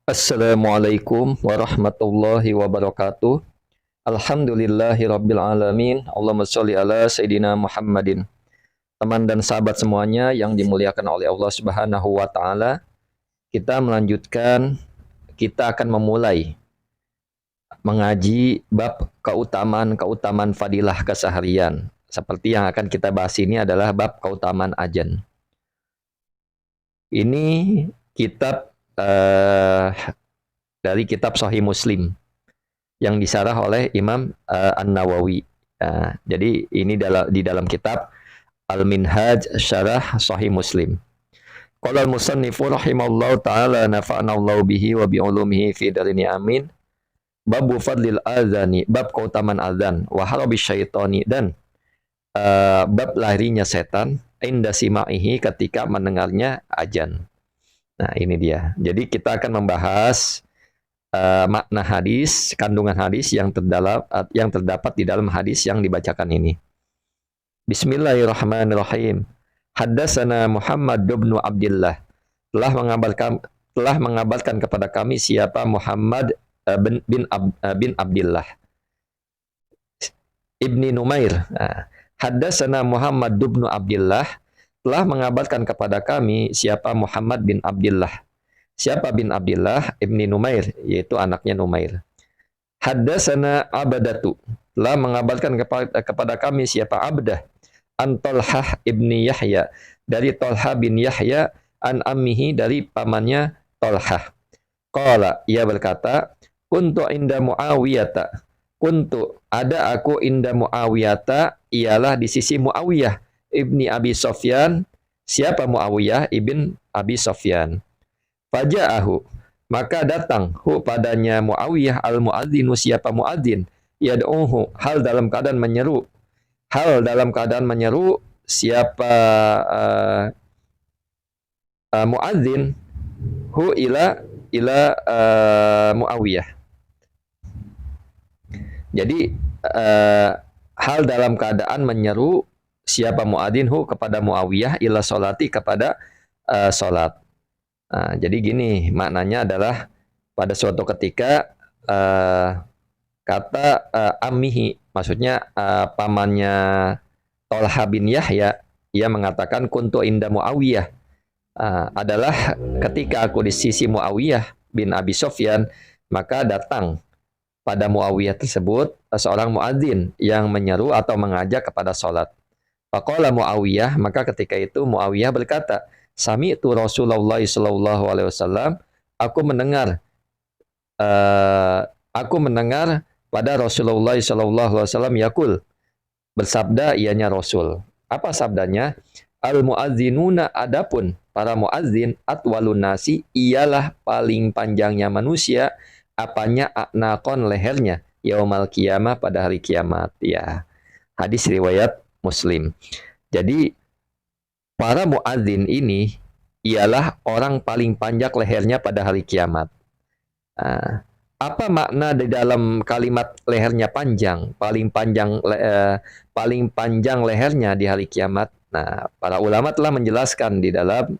Assalamualaikum warahmatullahi wabarakatuh. Alhamdulillahi rabbil alamin. Allahumma sholli ala Sayyidina Muhammadin. Teman dan sahabat semuanya yang dimuliakan oleh Allah Subhanahu wa taala, kita melanjutkan, kita akan memulai mengaji bab keutamaan-keutamaan fadilah keseharian. Seperti yang akan kita bahas ini adalah bab keutamaan azan. Ini kitab dari kitab Sahih Muslim yang disarah oleh Imam An-Nawawi. Jadi ini di dalam kitab Al-Minhaj Syarah Sahih Muslim. Qala al-musannifu rahimallahu taala nafa'anallahu bihi wa bi ulumihi fi darini amin. Bab fadlil azani, bab keutamaan azan, wa harabi syaitani, dan bab larinya setan inda sima'ihi ketika mendengarnya azan. Nah, ini dia. Jadi kita akan membahas makna hadis, kandungan hadis yang terdapat di dalam hadis yang dibacakan ini. Bismillahirrahmanirrahim. Haddatsana Muhammad bin Abdullah, telah mengabarkan kepada kami siapa Muhammad bin Abdullah Ibni Numair. Haddatsana Muhammad bin Abdullah, telah mengabarkan kepada kami siapa Muhammad bin Abdullah. Siapa bin Abdullah? Ibni Numair, yaitu anaknya Numair. Haddatsana Abdatu, telah mengabarkan kepada kami siapa Abdah. An Talhah ibni Yahya, dari Talha bin Yahya, an ammihi, dari pamannya Talhah. Qala, ia berkata, kuntu inda Muawiyata. Kuntu, ada aku inda Muawiyata, ialah di sisi Muawiyah ibni Abi Sofyan. Siapa Muawiyah ibn Abi Sofyan? Faja'ahu, maka datang padanya Muawiyah al-muadzinu, siapa muadzin, yad'uhu, hal dalam keadaan menyeru, siapa muadzin, ila Muawiyah. Jadi hal dalam keadaan menyeru siapa muadzin kepada Muawiyah, ila solati, kepada solat. Nah, jadi gini, maknanya adalah pada suatu ketika kata ammihi, maksudnya pamannya Talha bin Yahya, ia mengatakan kuntu inda Muawiyah, adalah ketika aku di sisi Muawiyah bin Abi Sofyan, maka datang pada Muawiyah tersebut seorang muadzin yang menyeru atau mengajak kepada sholat. Faqala Muawiyah, maka ketika itu Muawiyah berkata, Sami'tu Rasulullah sallallahu alaihi wasallam, aku mendengar pada Rasulullah sallallahu alaihi wasallam yaqul, bersabda ianya Rasul. Apa sabdanya? Al muazzinuna, adapun para muazzin, atwalun nasi, ialah paling panjangnya manusia, apanya, aknaqon, lehernya, yaumal qiyamah, pada hari kiamat. Ya. Hadis riwayat Muslim. Jadi para muadzin ini ialah orang paling panjang lehernya pada hari kiamat. Apa makna di dalam kalimat lehernya panjang, paling panjang lehernya di hari kiamat? Nah, para ulama telah menjelaskan di dalam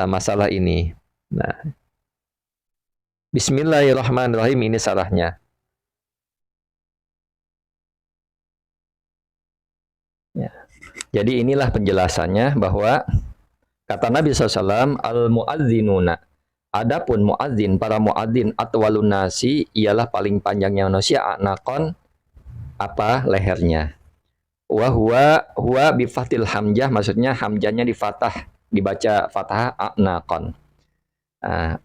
masalah ini. Nah, Bismillahirrahmanirrahim, ini sarahnya. Ya. Jadi inilah penjelasannya, bahwa kata Nabi SAW, al-mu'adzinuna, adapun muadzin, para muadzin, atwalun nasi, ialah paling panjangnya manusia, anakon, apa, lehernya. Wa huwa bifatil hamjah, maksudnya hamjahnya di fathah, dibaca fathah, anakon.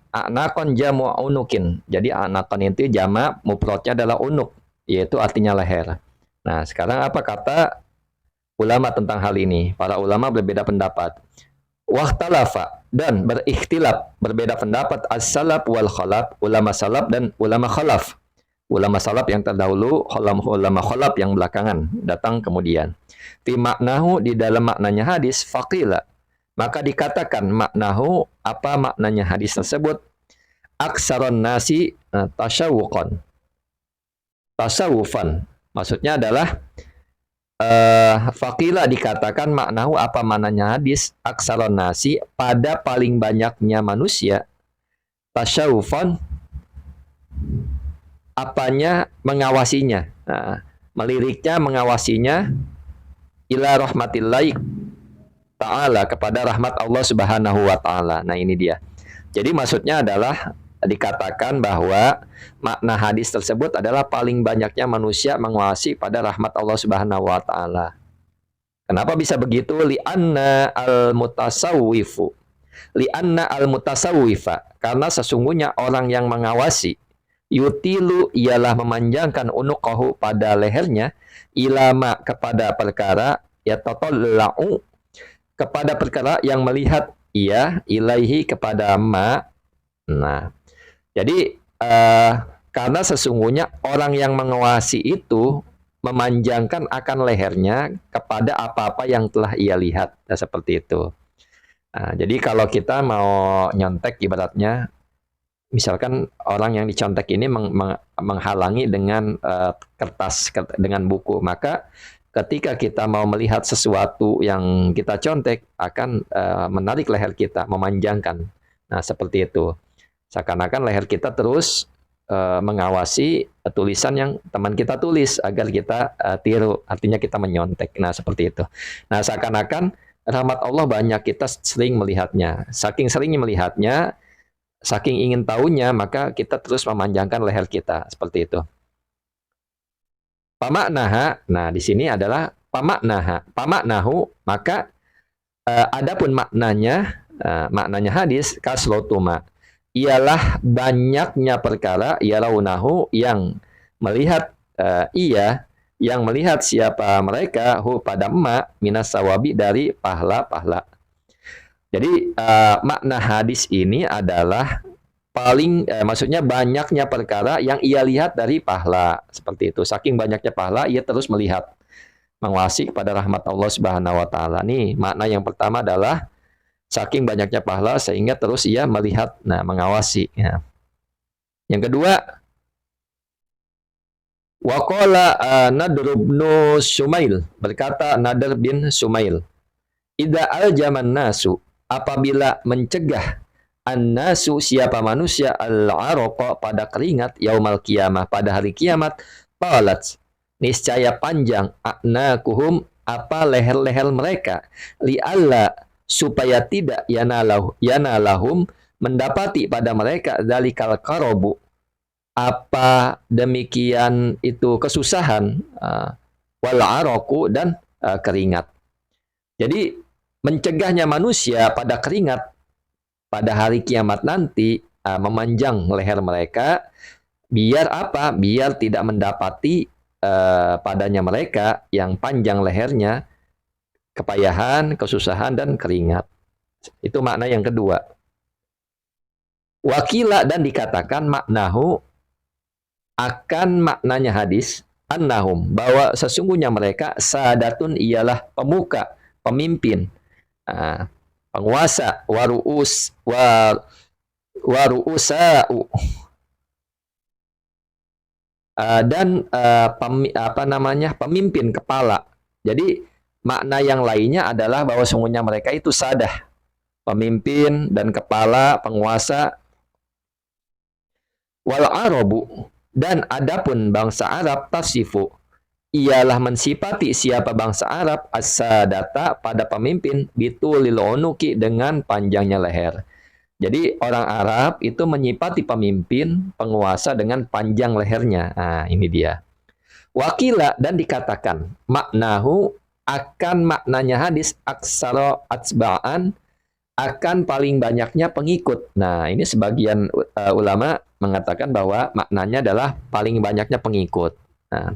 Anakon jamu unukin. Jadi anakon itu jama, mufradnya adalah unuk, yaitu artinya leher. Nah, sekarang apa kata ulama tentang hal ini? Para ulama berbeda pendapat. Wahtalafa, dan berikhtilaf, berbeda pendapat, as-salaf wal khalaf, ulama salaf dan ulama khalaf. Ulama salaf yang terdahulu, ulama khalaf yang belakangan, datang kemudian. Fi maknahu, di dalam maknanya hadis, faqila, maka dikatakan maknahu, apa maknanya hadis tersebut? Aksaron nasi tasawufan. Tasawufan, maksudnya adalah Fakila, dikatakan maknahu, apa maknanya hadis, aksaron nasi, pada paling banyaknya manusia, tasyawufan, apanya mengawasinya, nah, meliriknya, mengawasinya, ila rahmatillahi ta'ala, kepada rahmat Allah Subhanahu wa taala. Nah, ini dia. Jadi maksudnya adalah dikatakan bahwa makna hadis tersebut adalah paling banyaknya manusia menguasai pada rahmat Allah Subhanahu wa taala. Kenapa bisa begitu? Li'anna al-mutasawwifu. Li'anna al-mutasawwifa. Karena sesungguhnya orang yang mengawasi, yutilu ialah memanjangkan unuqahu pada lehernya, ilama kepada perkara, yatatalla'u kepada perkara yang melihat ia, ilaihi kepada ma. Nah, jadi karena sesungguhnya orang yang mengawasi itu memanjangkan akan lehernya kepada apa-apa yang telah ia lihat. Nah, seperti itu. Nah, jadi kalau kita mau nyontek ibaratnya, misalkan orang yang dicontek ini menghalangi dengan kertas, dengan buku, maka ketika kita mau melihat sesuatu yang kita contek akan menarik leher kita, memanjangkan. Nah, seperti itu. Seakan-akan leher kita terus mengawasi tulisan yang teman kita tulis agar kita tiru, artinya kita menyontek. Nah, seperti itu. Nah, seakan-akan rahmat Allah banyak, kita sering melihatnya. Saking seringnya melihatnya, saking ingin tahunya, maka kita terus memanjangkan leher kita, seperti itu. Pamaknaha, nah di sini adalah pamaknaha, pamaknahu, maka adapun maknanya, maknanya hadis kaslotuma, ialah banyaknya perkara yaraunahu yang melihat ia, yang melihat siapa mereka hu pada ma minas sawabi dari pahala-pahala. Jadi makna hadis ini adalah paling maksudnya banyaknya perkara yang ia lihat dari pahala, seperti itu. Saking banyaknya pahala ia terus melihat, menguasai kepada rahmat Allah Subhanahu wa taala. Nih, makna yang pertama adalah saking banyaknya pahala sehingga terus ia melihat, nah mengawasi. Ya. Yang kedua, waqala Nadr bin Sumail, berkata Nadr bin Sumail, idza aljaman nasu, apabila mencegah an-nasu siapa manusia al-araqa pada keringat yaumal qiyamah pada hari kiamat, qalat niscaya panjang a'nakuhum apa leher-leher mereka, li'alla supaya tidak yanalahum mendapati pada mereka zalikal karobu apa demikian itu kesusahan, wal araku dan keringat. Jadi mencegahnya manusia pada keringat pada hari kiamat nanti, memanjang leher mereka, biar apa? Biar tidak mendapati padanya mereka yang panjang lehernya kepayahan, kesusahan, dan keringat. Itu makna yang kedua. Wakila, dan dikatakan maknahu akan maknanya hadis, annahum, bahwa sesungguhnya mereka sadatun ialah pemuka, pemimpin, penguasa, waru'usa'u, dan pemimpin, kepala. Jadi makna yang lainnya adalah bahwa sungguhnya mereka itu sadah, pemimpin dan kepala, penguasa. Wal arabu, dan adapun bangsa Arab, tasifu, ialah mensifati siapa bangsa Arab as-sadata pada pemimpin bitulil unuki dengan panjangnya leher. Jadi orang Arab itu menyifati pemimpin, penguasa dengan panjang lehernya. Nah, ini dia. Wakila, dan dikatakan maknahu akan maknanya hadis aksara atsba'an, akan paling banyaknya pengikut. Nah, ini sebagian ulama mengatakan bahwa maknanya adalah paling banyaknya pengikut. Nah,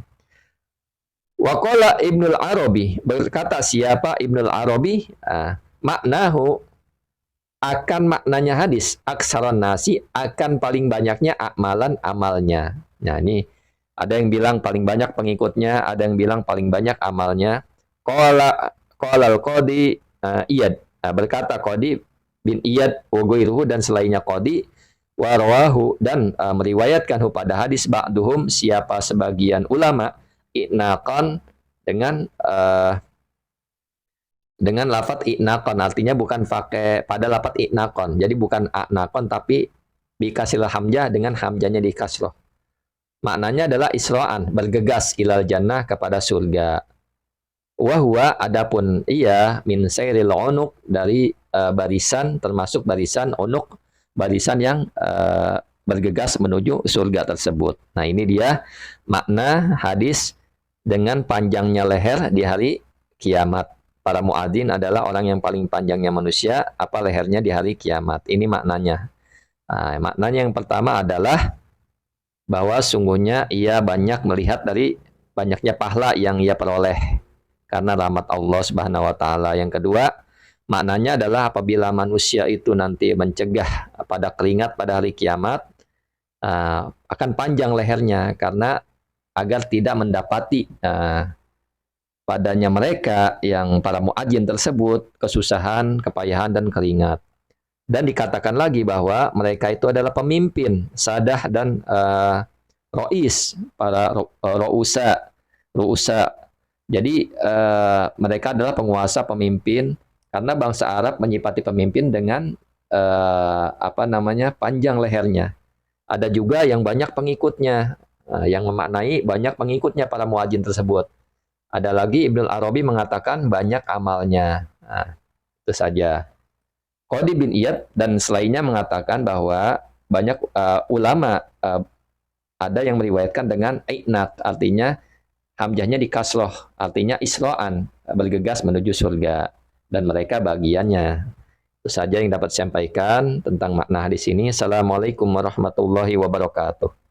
waqala Ibnul Arabi, berkata siapa Ibnul Arabi, maknahu akan maknanya hadis aksaron nasi, akan paling banyaknya amalan amalnya. Nah, ini ada yang bilang paling banyak pengikutnya, ada yang bilang paling banyak amalnya. Qala al-Qadi Iyad, berkata Qadi bin Iyad wa ghairuhu, dan selainnya Qadi, wa rawahu, dan meriwayatkan pada hadis ba'duhum siapa sebagian ulama, i'naqan dengan lafaz i'naqan, artinya bukan pakai pada lafaz i'naqan. Jadi bukan a'naqan tapi bikasil hamzah dengan hamzahnya di kasroh. Maknanya adalah isra'an, bergegas ilal jannah kepada surga. Wahwa adapun ia min sayril unuk dari barisan, termasuk barisan unuk, barisan yang bergegas menuju surga tersebut. Nah, ini dia makna hadis dengan panjangnya leher di hari kiamat. Para muadzin adalah orang yang paling panjangnya manusia, apa lehernya di hari kiamat. Ini maknanya. Nah, maknanya yang pertama adalah bahwa sungguhnya ia banyak melihat dari banyaknya pahala yang ia peroleh karena rahmat Allah Subhanahu wa taala. Yang kedua, maknanya adalah apabila manusia itu nanti mencegah pada keringat pada hari kiamat, akan panjang lehernya karena agar tidak mendapati padanya mereka yang para muadzin tersebut kesusahan, kepayahan dan keringat. Dan dikatakan lagi bahwa mereka itu adalah pemimpin, sadah dan rois, para ru'usa. Jadi mereka adalah penguasa, pemimpin, karena bangsa Arab menyifati pemimpin dengan panjang lehernya. Ada juga yang banyak pengikutnya, yang memaknai banyak pengikutnya para muadzin tersebut. Ada lagi Ibnu Arabi mengatakan banyak amalnya. Nah, itu saja. Qadi bin Iyad dan selainnya mengatakan bahwa banyak ulama ada yang meriwayatkan dengan ainat, artinya hamzahnya di kasroh, artinya isro'an, bergegas menuju surga. Dan mereka bagiannya. Itu saja yang dapat saya sampaikan tentang makna hadis ini. Assalamualaikum warahmatullahi wabarakatuh.